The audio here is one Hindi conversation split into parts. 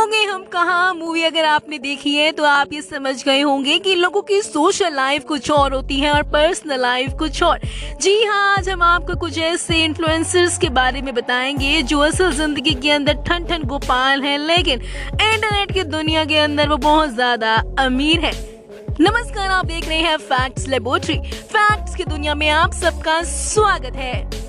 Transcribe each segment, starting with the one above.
गए हम कहाँ मूवी अगर आपने देखी है तो आप ये समझ गए होंगे कि लोगों की सोशल लाइफ कुछ और होती है और पर्सनल लाइफ कुछ और। जी हाँ, आज हम आपको कुछ ऐसे इन्फ्लुएंसर्स के बारे में बताएंगे जो असल जिंदगी के अंदर ठन ठन गोपाल हैं, लेकिन इंटरनेट की दुनिया के अंदर वो बहुत ज्यादा अमीर है। नमस्कार, आप देख रहे हैं फैक्ट्स लेबोरेटरी। फैक्ट्स की दुनिया में आप सबका स्वागत है।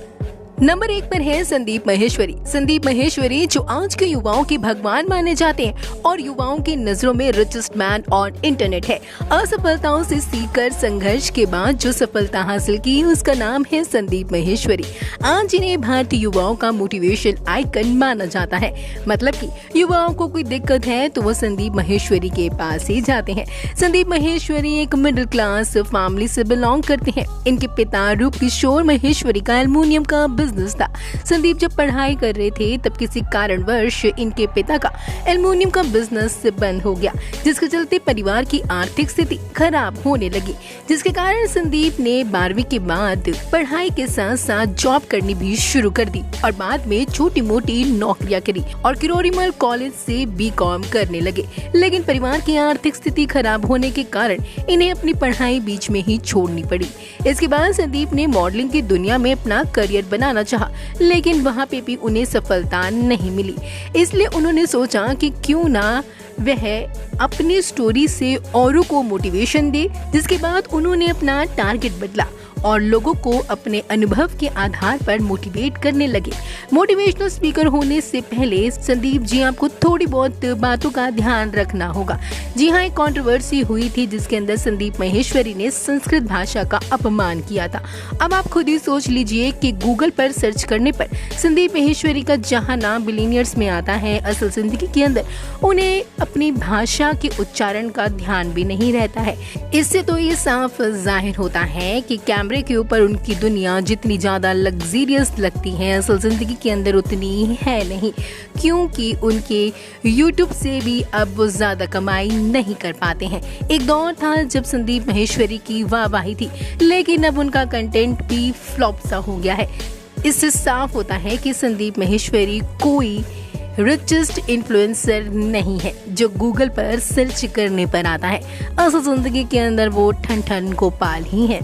नंबर 1 पर है संदीप माहेश्वरी। संदीप माहेश्वरी जो आज के युवाओं के भगवान माने जाते हैं और युवाओं की नजरों में रिचेस्ट मैन ऑन इंटरनेट है। असफलताओं से सीखकर संघर्ष के बाद जो सफलता हासिल की उसका नाम है संदीप माहेश्वरी। आज इन्हें भारतीय युवाओं का मोटिवेशन आइकन माना जाता है। मतलब कि युवाओं को कोई दिक्कत है तो वो संदीप माहेश्वरी के पास ही जाते हैं। संदीप माहेश्वरी एक मिडिल क्लास फैमिली से बिलोंग करते हैं। इनके पिता रूप किशोर माहेश्वरी का एल्युमिनियम का बिजनेस था। संदीप जब पढ़ाई कर रहे थे तब किसी कारणवश इनके पिता का एल्युमिनियम का बिजनेस बंद हो गया, जिसके चलते परिवार की आर्थिक स्थिति खराब होने लगी, जिसके कारण संदीप ने 12वीं के बाद पढ़ाई के साथ साथ जॉब करनी भी शुरू कर दी और बाद में छोटी मोटी नौकरियां करी और किरोड़ीमल कॉलेज से बीकॉम करने लगे। लेकिन परिवार की आर्थिक स्थिति खराब होने के कारण इन्हें अपनी पढ़ाई बीच में ही छोड़नी पड़ी। इसके बाद संदीप ने मॉडलिंग की दुनिया में अपना करियर बनाना चाहा, लेकिन वहाँ पे भी उन्हें सफलता नहीं मिली। इसलिए उन्होंने सोचा कि क्यों ना वह अपनी स्टोरी से औरों को मोटिवेशन दे। जिसके बाद उन्होंने अपना टारगेट बदला और लोगों को अपने अनुभव के आधार पर मोटिवेट करने लगे। मोटिवेशनल स्पीकर होने से पहले संदीप जी आपको थोड़ी बहुत बातों का ध्यान रखना होगा। जी हाँ, एक कंट्रोवर्सी हुई थी जिसके अंदर संदीप माहेश्वरी ने संस्कृत भाषा का अपमान किया था। अब आप खुद ही सोच लीजिए कि गूगल पर सर्च करने पर संदीप माहेश्वरी का जहाँ नाम बिलियनियर्स में आता है, असल जिंदगी के अंदर उन्हें अपनी भाषा के उच्चारण का ध्यान भी नहीं रहता है। इससे तो ये साफ जाहिर होता है कि कैमरे के ऊपर उनकी दुनिया जितनी ज्यादा लग्जरियस लगती है, असल जिंदगी के अंदर उतनी है नहीं, क्योंकि उनके YouTube से भी अब वो ज्यादा कमाई नहीं कर पाते हैं। एक दौर था जब संदीप माहेश्वरी की वाहवाही थी, लेकिन अब उनका कंटेंट भी फ्लॉप सा हो गया है। इससे साफ होता है कि संदीप माहेश्वरी कोई रिचेस्ट इन्फ्लुएंसर नहीं है जो गूगल पर सर्च करने पर आता है। असल जिंदगी के अंदर वो ठन ठन गोपाल ही है।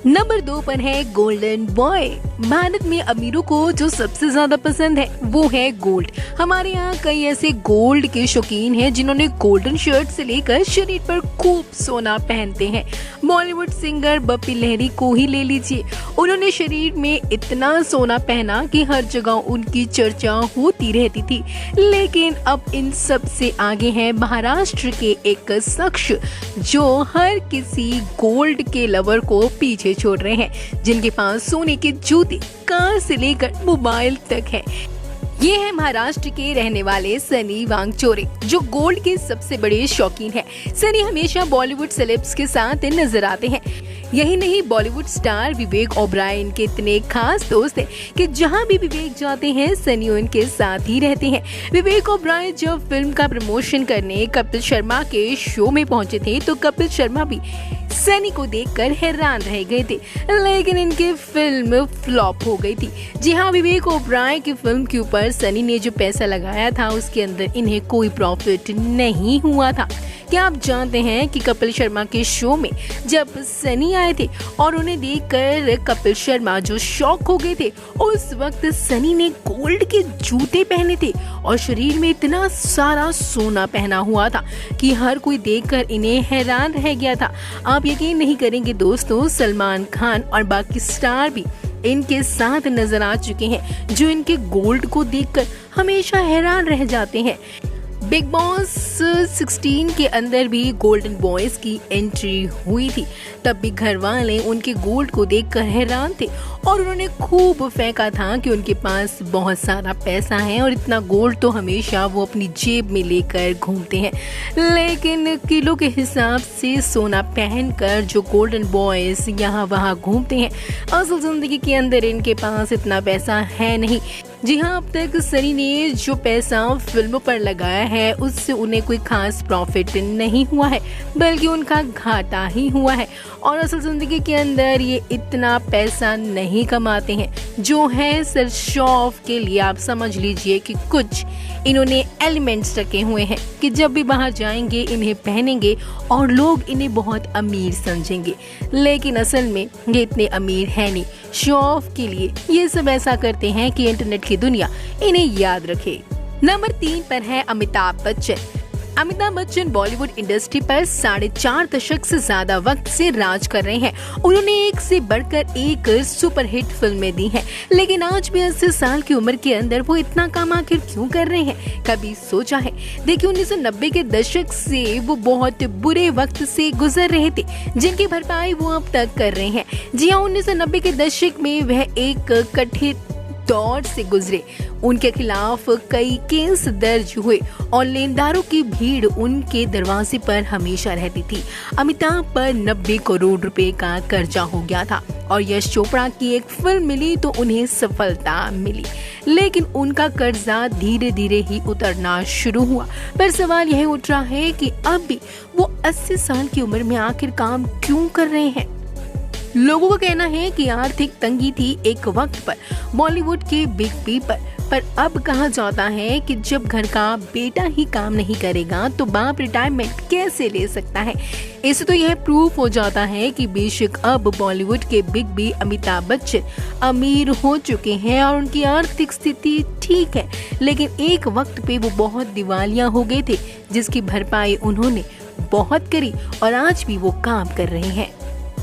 नंबर 2 पर है गोल्डन बॉय। भारत में अमीरों को जो सबसे ज्यादा पसंद है वो है गोल्ड। हमारे यहाँ कई ऐसे गोल्ड के शौकीन हैं जिन्होंने गोल्डन शर्ट से लेकर शरीर पर खूब सोना पहनते हैं। बॉलीवुड सिंगर बप्पी लहरी को ही ले लीजिए, उन्होंने शरीर में इतना सोना पहना कि हर जगह उनकी चर्चा होती रहती थी। लेकिन अब इन सब से आगे है महाराष्ट्र के एक शख्स जो हर किसी गोल्ड के लवर को पीछे छोड़ रहे हैं, जिनके पास सोने के जूते, कार से लेकर मोबाइल तक है। ये है महाराष्ट्र के रहने वाले सनी वांगचोरे जो गोल्ड के सबसे बड़े शौकीन हैं। सनी हमेशा बॉलीवुड सेलेब्स के साथ नजर आते हैं। यही नहीं, बॉलीवुड स्टार विवेक ओबराय इनके इतने खास दोस्त हैं कि जहां भी विवेक जाते हैं सनी उनके साथ ही रहते हैं। विवेक ओबराय जब फिल्म का प्रमोशन करने कपिल शर्मा के शो में पहुंचे थे तो कपिल शर्मा भी सनी को देखकर हैरान रह गए थे, लेकिन इनकी फिल्म फ्लॉप हो गई थी। जी हाँ, विवेक ओबराय की फिल्म के ऊपर सनी ने जो पैसा लगाया था उसके अंदर इन्हें कोई प्रॉफिट नहीं हुआ था। क्या आप जानते हैं कि कपिल शर्मा के शो में जब सनी आए थे और उन्हें देखकर कपिल शर्मा जो शॉक हो गए थे, उस वक्त सनी ने गोल्ड के जूते पहने थे और शरीर में इतना सारा सोना पहना हुआ था कि हर कोई देखकर इन्हें हैरान रह गया था। आप यकीन नहीं करेंगे दोस्तों, सलमान खान और बाकी स्टार भी इनके साथ नजर आ चुके हैं जो इनके गोल्ड को देखकर हमेशा हैरान रह जाते हैं। बिग बॉस 16 के अंदर भी गोल्डन बॉयज की एंट्री हुई थी, तब भी घर वाले उनके गोल्ड को देखकर हैरान थे और उन्होंने खूब फेंका था कि उनके पास बहुत सारा पैसा है और इतना गोल्ड तो हमेशा वो अपनी जेब में लेकर घूमते हैं। लेकिन किलो के हिसाब से सोना पहनकर जो गोल्डन बॉयज यहाँ वहाँ घूमते हैं, असल जिंदगी के अंदर इनके पास इतना पैसा है नहीं। जी हाँ, अब तक सनी ने जो पैसा फिल्मों पर लगाया है उससे उन्हें कोई खास प्रॉफिट नहीं हुआ है, बल्कि उनका घाटा ही हुआ है। और असल जिंदगी के अंदर ये इतना पैसा नहीं कमाते हैं, जो है सिर्फ शो ऑफ के लिए। आप समझ लीजिए कि कुछ इन्होंने एलिमेंट्स रखे हुए हैं कि जब भी बाहर जाएंगे इन्हें पहनेंगे और लोग इन्हें बहुत अमीर समझेंगे, लेकिन असल में ये इतने अमीर है नहीं। शो ऑफ के लिए ये सब ऐसा करते हैं कि इंटरनेट की दुनिया इन्हें याद रखे। नंबर 3 पर है अमिताभ बच्चन। अमिताभ बच्चन बॉलीवुड इंडस्ट्री पर 4.5 दशक से ज्यादा वक्त से राज कर रहे हैं। उन्होंने एक से बढ़कर एक सुपरहिट फिल्में दी हैं, लेकिन आज भी 80 साल की उम्र के अंदर वो इतना काम आखिर क्यों कर रहे हैं, कभी सोचा है? देखिए, 1990 के दशक से वो बहुत बुरे वक्त से गुजर रहे थे, जिनकी भरपाई वो अब तक कर रहे हैं। जी हाँ, 1990 के दशक में वह एक कठिन दौर से गुजरे। उनके खिलाफ कई केस दर्ज हुए और लेनदारों की भीड़ उनके दरवाजे पर हमेशा रहती थी। अमिताभ पर 90 करोड़ रुपए का कर्जा हो गया था और यश चोपड़ा की एक फिल्म मिली तो उन्हें सफलता मिली, लेकिन उनका कर्जा धीरे धीरे ही उतरना शुरू हुआ। पर सवाल यह उठ रहा है कि अब भी वो 80 साल की उम्र में आखिर काम क्यों कर रहे हैं? लोगों का कहना है कि आर्थिक तंगी थी एक वक्त पर बॉलीवुड के बिग बी पर अब कहा जाता है कि जब घर का बेटा ही काम नहीं करेगा तो बाप रिटायरमेंट कैसे ले सकता है। इससे तो यह प्रूफ हो जाता है कि बेशक अब बॉलीवुड के बिग बी अमिताभ बच्चन अमीर हो चुके हैं और उनकी आर्थिक स्थिति ठीक है, लेकिन एक वक्त पे वो बहुत दिवालिया हो गए थे, जिसकी भरपाई उन्होंने बहुत करी और आज भी वो काम कर रहे हैं।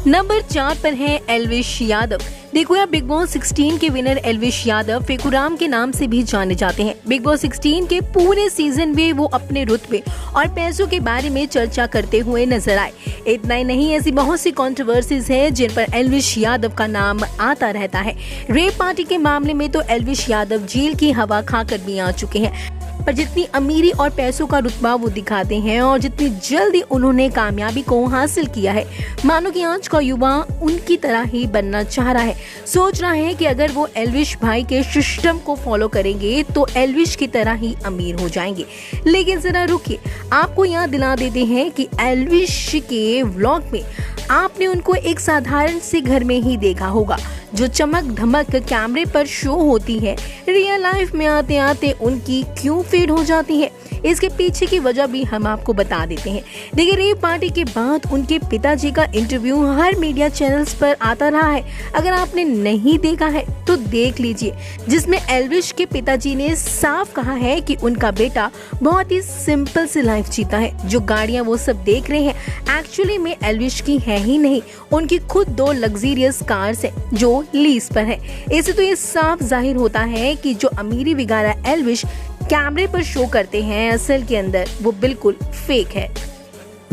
नंबर 4 पर है एल्विश यादव। देखो यार, बिग बॉस 16 के विनर एल्विश यादव फेकुराम के नाम से भी जाने जाते हैं। बिग बॉस 16 के पूरे सीजन में वो अपने रुतबे और पैसों के बारे में चर्चा करते हुए नजर आए। इतना ही नहीं, ऐसी बहुत सी कंट्रोवर्सीज है जिन पर एल्विश यादव का नाम आता रहता है। रेप पार्टी के मामले में तो एल्विश यादव जेल की हवा खाकर भी आ चुके हैं, पर जितनी अमीरी और पैसों का रुतबा वो दिखाते हैं और जितनी जल्दी उन्होंने कामयाबी को हासिल किया है, मानो कि आज का युवा उनकी तरह ही बनना चाह रहा है। सोच रहा है कि अगर वो एल्विश भाई के सिस्टम को फॉलो करेंगे तो एल्विश की तरह ही अमीर हो जाएंगे। लेकिन जरा रुकिए, आपको याद दिला देते हैं कि एल्विश के व्लॉग में आपने उनको एक साधारण से घर में ही देखा होगा। जो चमक धमक कैमरे पर शो होती है, रियल लाइफ में आते आते उनकी क्यों फेड हो जाती है, इसके पीछे की वजह भी हम आपको बता देते हैं। देखिए, रेप पार्टी के बाद उनके पिताजी का इंटरव्यू हर मीडिया चैनल्स पर आता रहा है। अगर आपने नहीं देखा है तो देख लीजिए, जिसमें एल्विश के पिताजी ने साफ कहा है कि उनका बेटा बहुत ही सिंपल सी लाइफ जीता है। जो गाड़ियां वो सब देख रहे हैं एक्चुअली में एल्विश की है ही नहीं, उनकी खुद 2 लग्जरियस कार्स है जो लीज पर है। इससे तो ये साफ जाहिर होता है कि जो अमीरी वगैरह एल्विश कैमरे पर शो करते हैं, असल के अंदर वो बिल्कुल फेक है।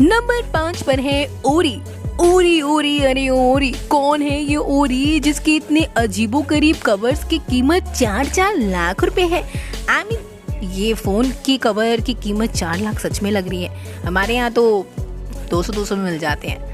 नंबर 5 पर है ओरी। ओरी ओरी अरे ओरी, कौन है ये ओरी जिसके इतने अजीबोगरीब कवर्स की कीमत 4-4 लाख रुपए है? आई मीन, ये फोन की कवर की कीमत 4 लाख सच में लग रही है। हमारे यहाँ तो 200 में मिल जाते हैं।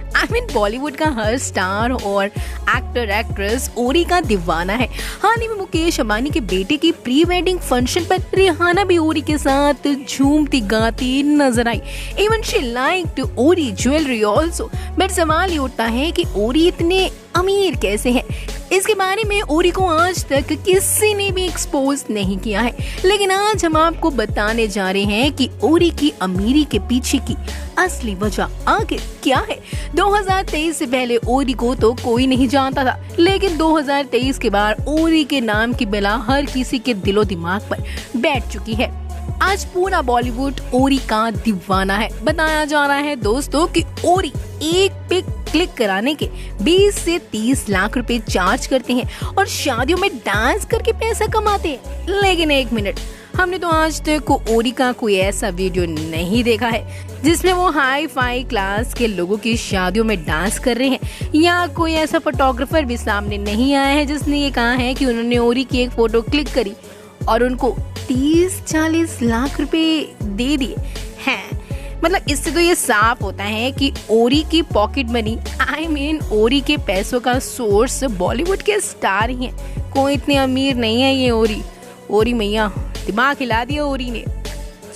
बॉलीवुड का हर स्टार और एक्टर एक्ट्रेस ओरी का दीवाना है। हाल ही में मुकेश अंबानी के बेटे की प्री वेडिंग फंक्शन पर रिहाना भी ओरी के साथ झूमती गाती नजर आई। इवन शी लाइक्ड ओरी ज्वेलरी ऑल्सो। बट सवाल ये उठता है कि ओरी इतने अमीर कैसे हैं? इसके बारे में ओरी को आज तक किसी ने भी एक्सपोज नहीं किया है, लेकिन आज हम आपको बताने जा रहे हैं कि ओरी की अमीरी के पीछे की असली वजह आखिर क्या है। 2023 से पहले ओरी को तो कोई नहीं जानता था, लेकिन 2023 के बाद ओरी के नाम की बला हर किसी के दिलो दिमाग पर बैठ चुकी है। आज पूरा बॉलीवुड ओरी का दीवाना है। बताया जा रहा है दोस्तों कि ओरी एक पिक क्लिक कराने के 20 से 30 लाख रुपए चार्ज करते हैं और शादियों में डांस करके पैसा कमाते हैं। लेकिन एक मिनट, हमने तो आज तक ओरी का कोई ऐसा वीडियो नहीं देखा है जिसमें वो हाई फाई क्लास के लोगों की शादियों में डांस कर रहे हैं, या कोई ऐसा फोटोग्राफर भी सामने नहीं आया है जिसने ये कहा है कि उन्होंने ओरी की एक फोटो क्लिक करी और उनको 30-40 लाख रुपए दे दिए हैं। मतलब इससे तो ये साफ होता है कि ओरी की पॉकेट मनी, आई मीन ओरी के पैसों का सोर्स बॉलीवुड के स्टार ही हैं। कोई इतने अमीर नहीं है ये ओरी। ओरी मैया दिमाग हिला दिया ओरी ने।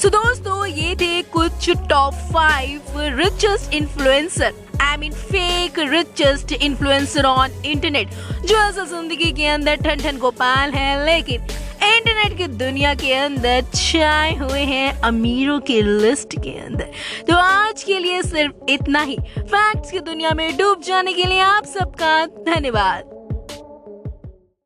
सो दोस्तों ये थे कुछ top 5 richest influencer, I mean fake richest influencer on internet, जो असल जिंदगी के अंदर ठन ठन गोपाल है लेकिन इंटरनेट की दुनिया के अंदर छाए हुए हैं अमीरों के लिस्ट के अंदर। तो आज के लिए सिर्फ इतना ही। फैक्ट्स की दुनिया में डूब जाने के लिए आप सबका धन्यवाद।